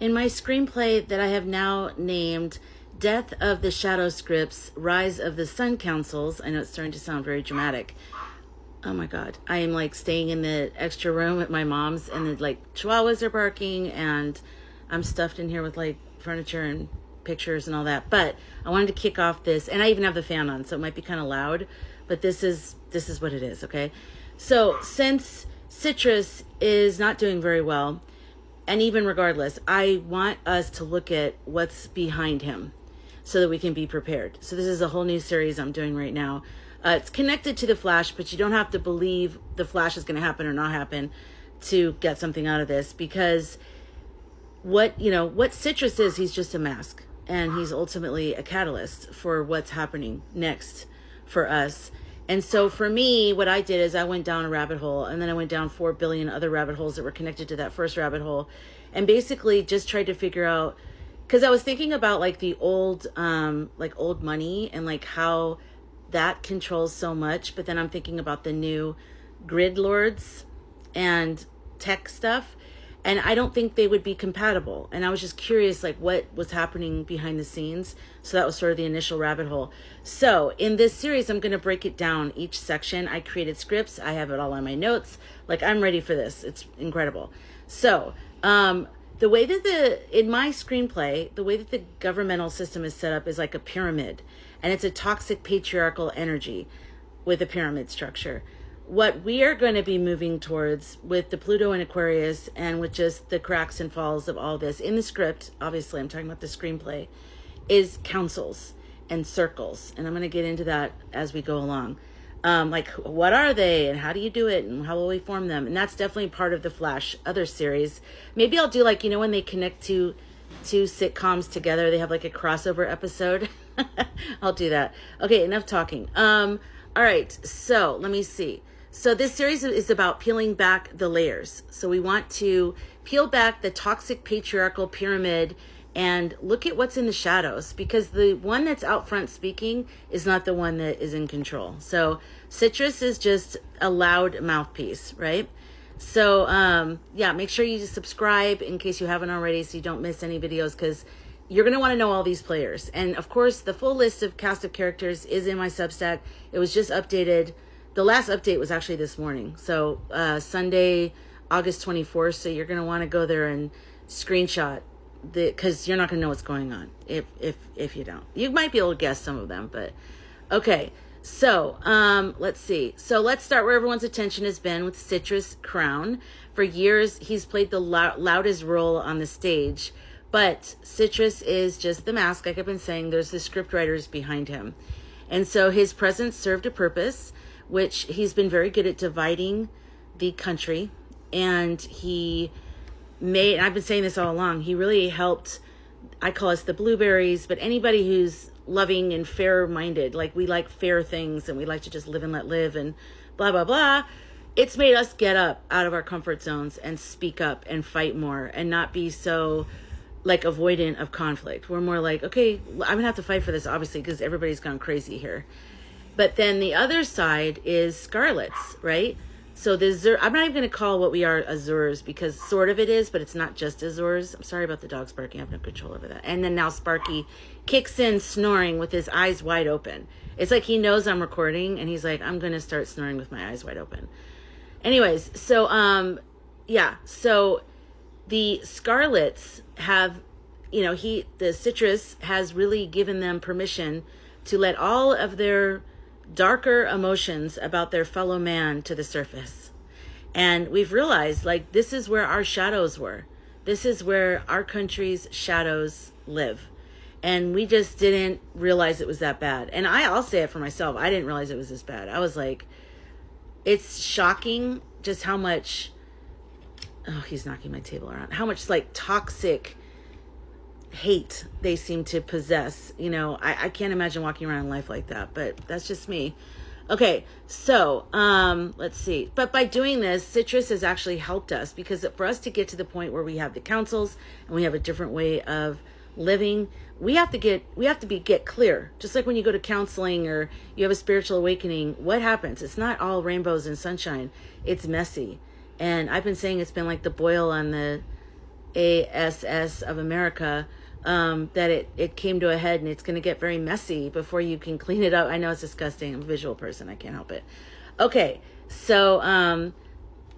In my screenplay that I have now named Death of the Shadow Scripts, Rise of the Sun Councils, I know it's starting to sound very dramatic. Oh my God. I am like staying in the extra room at my mom's, and the like chihuahuas are barking, and I'm stuffed in here with like furniture and pictures and all that. But I wanted to kick off this, and I even have the fan on, so it might be kind of loud, but this is what it is, okay? So since Citrus is not doing very well, and even regardless, I want us to look at what's behind him so that we can be prepared. So this is a whole new series I'm doing right now. It's connected to the Flash, but you don't have to believe the Flash is going to happen or not happen to get something out of this, because what Citrus is, he's just a mask, and he's ultimately a catalyst for what's happening next for us. And so for me, what I did is I went down a rabbit hole, and then I went down 4 billion other rabbit holes that were connected to that first rabbit hole, and basically just tried to figure out, because I was thinking about like the old money and like how that controls so much, but then I'm thinking about the new grid lords and tech stuff, and I don't think they would be compatible. And I was just curious, like, what was happening behind the scenes. So that was sort of the initial rabbit hole. So in this series, I'm going to break it down each section. I created scripts. I have it all on my notes. Like, I'm ready for this. It's incredible. So the way that in my screenplay, the way that the governmental system is set up is like a pyramid, and it's a toxic patriarchal energy with a pyramid structure. What we are going to be moving towards with the Pluto and Aquarius, and with just the cracks and falls of all this in the script, obviously I'm talking about the screenplay, is councils and circles. And I'm going to get into that as we go along. Like, what are they, and how do you do it, and how will we form them? And that's definitely part of the Flash other series. Maybe I'll do, like, when they connect two sitcoms together, they have like a crossover episode. I'll do that. Okay, enough talking. All right, so let me see. So this series is about peeling back the layers. So we want to peel back the toxic patriarchal pyramid and look at what's in the shadows, because the one that's out front speaking is not the one that is in control. So Citrus is just a loud mouthpiece, right? So yeah, make sure you subscribe in case you haven't already, so you don't miss any videos, because you're going to want to know all these players. And of course, the full list of cast of characters is in my Substack. It was just updated. The last update was actually this morning. So Sunday, August 24th. So you're going to want to go there and screenshot because you're not going to know what's going on if you don't. You might be able to guess some of them, but okay. So let's see. So let's start where everyone's attention has been, with Citrus Crown. For years, he's played the loudest role on the stage. But Citrus is just the mask. Like I've been saying, there's the script writers behind him. And so his presence served a purpose, which he's been very good at dividing the country. And he made, and I've been saying this all along, he really helped, I call us the blueberries, but anybody who's loving and fair-minded, like we like fair things and we like to just live and let live and blah, blah, blah. It's made us get up out of our comfort zones and speak up and fight more and not be so like avoidant of conflict. We're more like, okay, I'm gonna have to fight for this, obviously, because everybody's gone crazy here. But then the other side is Scarlets, right? So I'm not even gonna call what we are Azures, because sort of it is, but it's not just Azures. I'm sorry about the dogs barking. I have no control over that. And then now Sparky kicks in snoring with his eyes wide open. It's like he knows I'm recording, and he's like, I'm gonna start snoring with my eyes wide open. Anyways, so yeah, so the Scarlets have, the Citrus has really given them permission to let all of their darker emotions about their fellow man to the surface. And we've realized, like, this is where our shadows were. This is where our country's shadows live. And we just didn't realize it was that bad. And I'll say it for myself. I didn't realize it was this bad. I was like, it's shocking just how much, oh, he's knocking my table around, how much like toxic hate they seem to possess. I can't imagine walking around in life like that, but that's just me. Okay, so let's see. But by doing this, Citrus has actually helped us, because for us to get to the point where we have the councils and we have a different way of living, we have to get clear. Just like when you go to counseling or you have a spiritual awakening, what happens? It's not all rainbows and sunshine. It's messy. And I've been saying it's been like the boil on the ASS of America, that it came to a head, and it's going to get very messy before you can clean it up. I know it's disgusting. I'm a visual person. I can't help it. Okay. So, all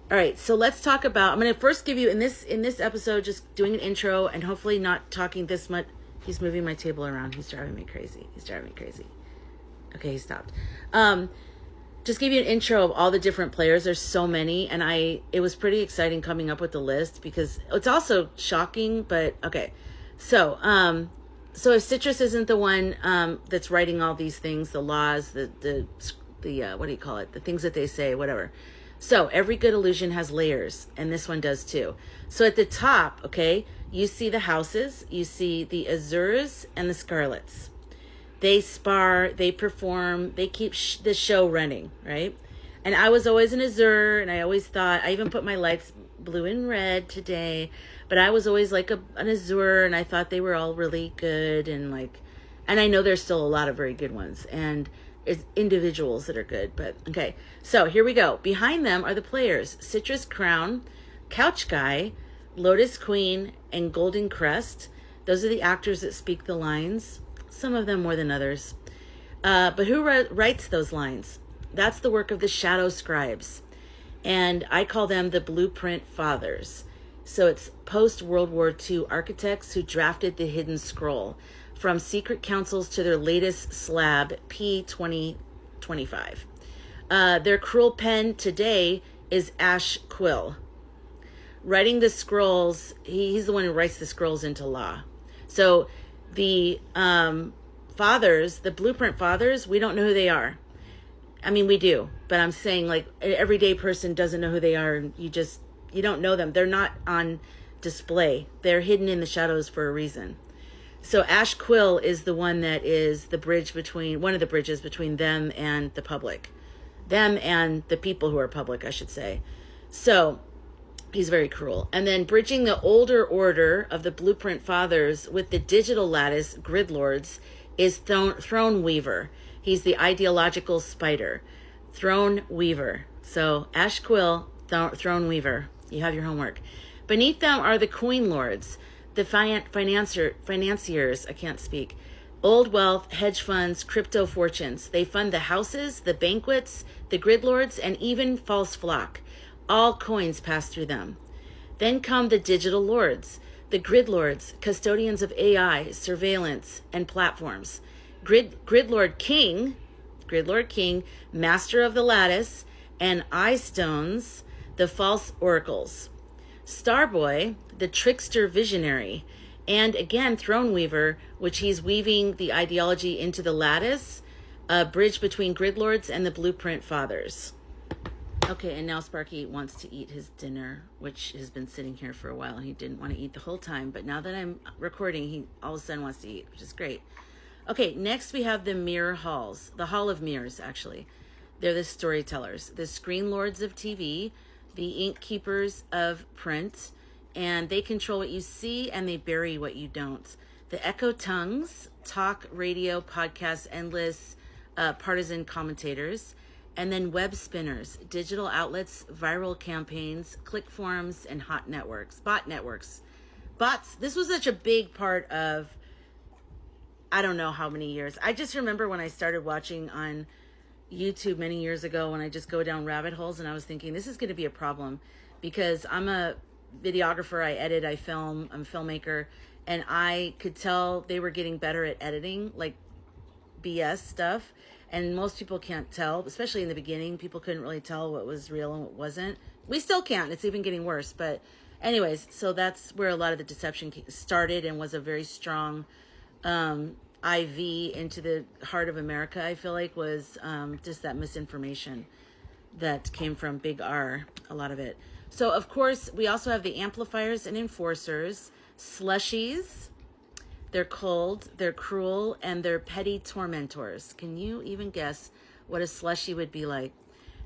right. So let's talk about, I'm going to first give you in this episode, just doing an intro and hopefully not talking this much. He's moving my table around. He's driving me crazy. Okay. He stopped. Just give you an intro of all the different players. There's so many, and it was pretty exciting coming up with the list because it's also shocking, but okay. So, so if Citrus isn't the one that's writing all these things, the laws, the what do you call it? The things that they say, whatever. So every good illusion has layers, and this one does too. So at the top, okay, you see the houses, you see the azures and the scarlets. They spar, they perform, they keep the show running, right? And I was always an azure, and I always thought, I even put my lights blue and red today, but I was always like an azure, and I thought they were all really good, and I know there's still a lot of very good ones, and it's individuals that are good, but okay. So here we go. Behind them are the players: Citrus Crown, Couch Guy, Lotus Queen, and Golden Crest. Those are the actors that speak the lines. Some of them more than others. But who writes those lines? That's the work of the shadow scribes. And I call them the blueprint fathers. So it's post-World War II architects who drafted the hidden scroll from secret councils to their latest slab, P2025. Their cruel pen today is Ash Quill. Writing the scrolls, he's the one who writes the scrolls into law. So the fathers, the blueprint fathers, we don't know who they are. I mean, we do, but I'm saying like an everyday person doesn't know who they are. You don't know them. They're not on display. They're hidden in the shadows for a reason. So Ash Quill is the one that is the bridge between, one of the bridges between them and the public. Them and the people who are public, I should say. So he's very cruel. And then bridging the older order of the blueprint fathers with the digital lattice grid lords is Throne Weaver. He's the ideological spider. Throne Weaver. So Ash Quill, Throne Weaver. You have your homework. Beneath them are the Coin Lords, the financiers, I can't speak. Old wealth, hedge funds, crypto fortunes. They fund the houses, the banquets, the grid lords, and even false flock. All coins pass through them. Then come the digital lords, the grid lords, custodians of AI, surveillance, and platforms. Grid Lord King, master of the lattice, and eye stones, the false oracles. Starboy, the trickster visionary, and again Throne Weaver, which he's weaving the ideology into the lattice, a bridge between grid lords and the blueprint fathers. Okay, and now Sparky wants to eat his dinner, which has been sitting here for a while. He didn't want to eat the whole time, but now that I'm recording, he all of a sudden wants to eat, which is great. Okay, next we have the mirror halls, the Hall of Mirrors, actually. They're the storytellers, the screen lords of TV, the ink keepers of print, and they control what you see and they bury what you don't. The echo tongues, talk, radio, podcasts, endless partisan commentators, and then web spinners, digital outlets, viral campaigns, click forums, and hot networks, bot networks. Bots, this was such a big part of, I don't know how many years. I just remember when I started watching on YouTube many years ago, when I just go down rabbit holes, and I was thinking this is going to be a problem because I'm a videographer, I edit, I film, I'm a filmmaker, and I could tell they were getting better at editing like BS stuff, and most people can't tell, especially in the beginning. People couldn't really tell what was real and what wasn't. We still can't. It's even getting worse. But anyways, so that's where a lot of the deception started and was a very strong IV into the heart of America, I feel like, was just that misinformation that came from Big R, a lot of it. So, of course, we also have the amplifiers and enforcers, slushies. They're cold, they're cruel, and they're petty tormentors. Can you even guess what a slushy would be like?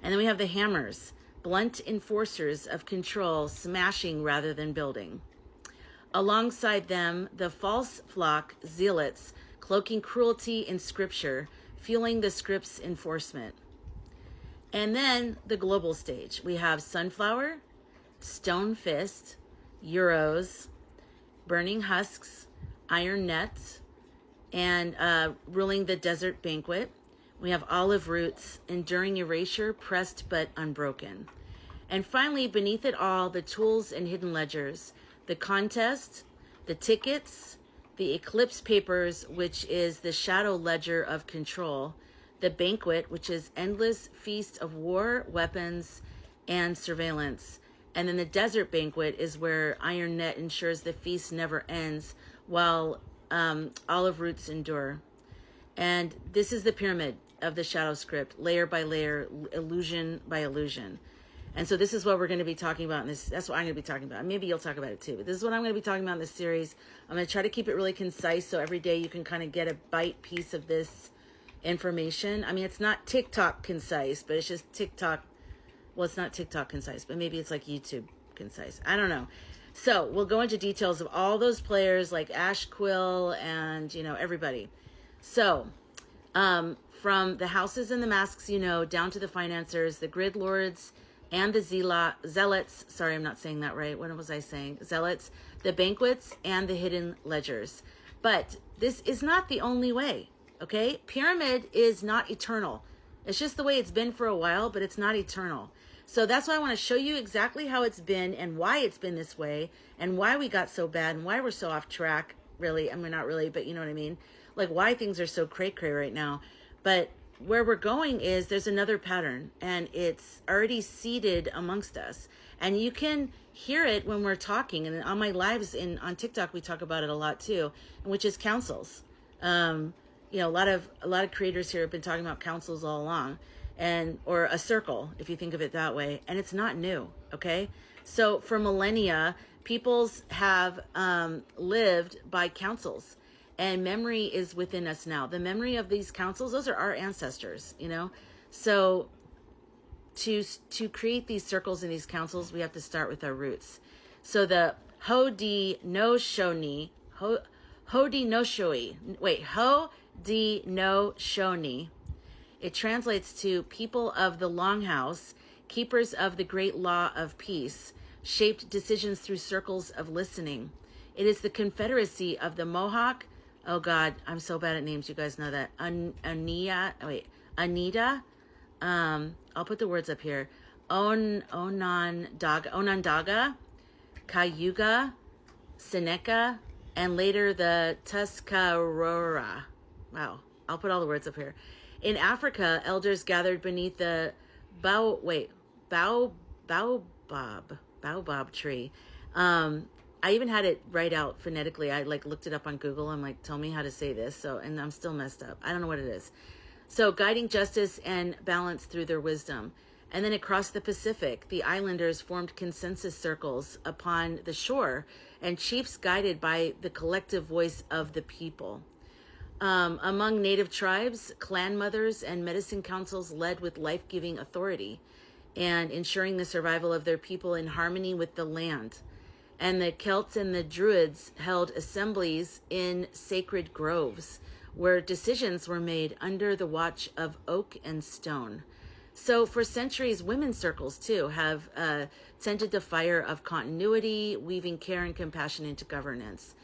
And then we have the hammers, blunt enforcers of control, smashing rather than building. Alongside them, the false flock, zealots, cloaking cruelty in scripture, fueling the script's enforcement. And then the global stage. We have Sunflower, Stone Fist, Euros, burning husks, iron nets, and ruling the desert banquet. We have olive roots, enduring erasure, pressed but unbroken. And finally, beneath it all, the tools and hidden ledgers, the contest, the tickets, the eclipse papers, which is the shadow ledger of control, the banquet, which is endless feast of war, weapons, and surveillance. And then the desert banquet is where iron net ensures the feast never ends while olive roots endure. And this is the pyramid of the shadow script, layer by layer, illusion by illusion. And so this is what we're going to be talking about in this. That's what I'm going to be talking about. Maybe you'll talk about it too, but this is what I'm going to be talking about in this series. I'm going to try to keep it really concise so every day you can kind of get a bite piece of this information. I mean, it's not TikTok concise, but it's just TikTok. Well, it's not TikTok concise, but maybe it's like YouTube concise. I don't know. So we'll go into details of all those players like Ash Quill and, everybody. So from the houses and the masks, down to the financiers, the grid lords, and the zealots, sorry, I'm not saying that right. What was I saying? Zealots, the banquets, and the hidden ledgers. But this is not the only way, okay? Pyramid is not eternal. It's just the way it's been for a while, but it's not eternal. So that's why I want to show you exactly how it's been and why it's been this way and why we got so bad and why we're so off track, really. I mean, not really, but you know what I mean? Like why things are so cray-cray right now. But where we're going is there's another pattern and it's already seeded amongst us. And you can hear it when we're talking. And on my lives on TikTok, we talk about it a lot too, which is councils. A lot of creators here have been talking about councils all along, or a circle, if you think of it that way. And it's not new. Okay. So for millennia, peoples have lived by councils. And memory is within us now. The memory of these councils, those are our ancestors, So to create these circles and these councils, we have to start with our roots. So the Hodi no Shoni, Hodi no Shoni, it translates to people of the longhouse, keepers of the great law of peace, shaped decisions through circles of listening. It is the confederacy of the Mohawk. Oh God, I'm so bad at names. You guys know that. Anita. I'll put the words up here. Onondaga, Cayuga, Seneca, and later the Tuscarora. Wow. I'll put all the words up here. In Africa, elders gathered beneath the baobab tree. I even had it write out phonetically. I looked it up on Google. I'm like, tell me how to say this. And I'm still messed up. I don't know what it is. So guiding justice and balance through their wisdom. And then across the Pacific, the islanders formed consensus circles upon the shore and chiefs guided by the collective voice of the people. Among native tribes, clan mothers and medicine councils led with life-giving authority and ensuring the survival of their people in harmony with the land. And the Celts and the Druids held assemblies in sacred groves where decisions were made under the watch of oak and stone. So for centuries, women's circles too have tended the fire of continuity, weaving care and compassion into governance.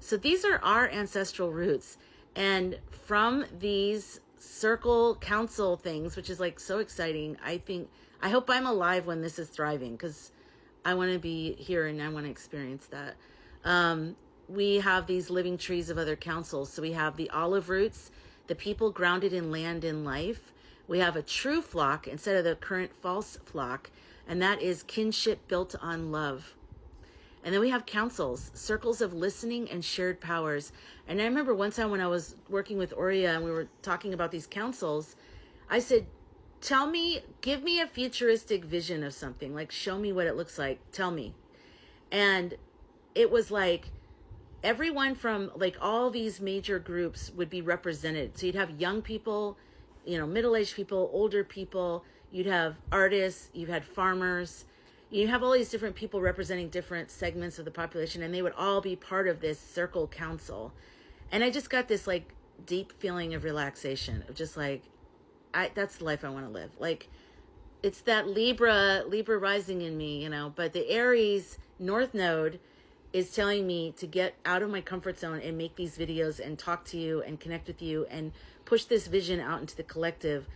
So these are our ancestral roots. And from these circle council things, which is so exciting, I hope I'm alive when this is thriving because I want to be here and I want to experience that. We have these living trees of other councils. So we have the olive roots, the people grounded in land and life. We have a true flock instead of the current false flock. And that is kinship built on love. And then we have councils, circles of listening and shared powers. And I remember one time when I was working with Aurea and we were talking about these councils, I said, give me a futuristic vision of something. Show me what it looks like. Tell me. And it was everyone from all these major groups would be represented. So you'd have young people, middle-aged people, older people. You'd have artists. You had farmers. You have all these different people representing different segments of the population, and they would all be part of this circle council. And I just got this deep feeling of relaxation of just that's the life I want to live. It's that Libra rising in me, but the Aries North Node is telling me to get out of my comfort zone and make these videos and talk to you and connect with you and push this vision out into the collective.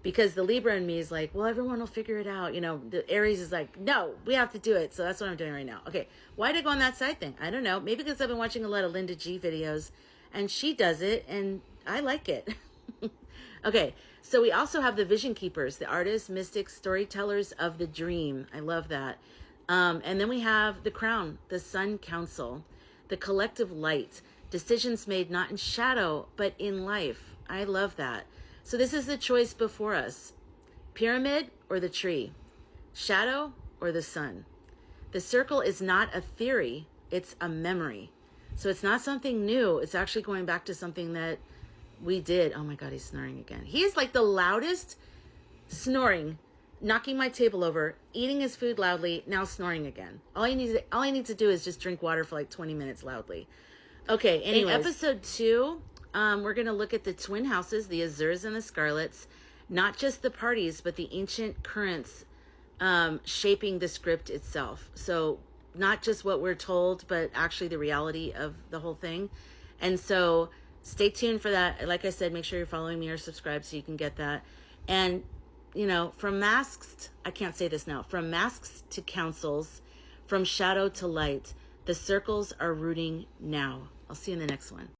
Because the Libra in me is like, well, everyone will figure it out. You know, the Aries is like, no, we have to do it. So that's what I'm doing right now. Okay, why did I go on that side thing? I don't know. Maybe because I've been watching a lot of Linda G videos and she does it and I like it. Okay, so we also have the vision keepers, the artists, mystics, storytellers of the dream. I love that. And then we have the crown, the sun council, the collective light, decisions made not in shadow, but in life. I love that. So this is the choice before us. Pyramid or the tree? Shadow or the sun? The circle is not a theory, it's a memory. So it's not something new. It's actually going back to something that we did. Oh my God, he's snoring again. He is like the loudest snoring, knocking my table over, eating his food loudly, now snoring again. All I need to do is just drink water for like 20 minutes loudly. Okay, anyways. In episode 2, we're going to look at the twin houses, the Azures and the Scarlets, not just the parties, but the ancient currents shaping the script itself. So not just what we're told, but actually the reality of the whole thing. And so stay tuned for that. Like I said, make sure you're following me or subscribe so you can get that. And, you know, from masks, I can't say this now, from masks to councils, from shadow to light, the circles are rooting now. I'll see you in the next one.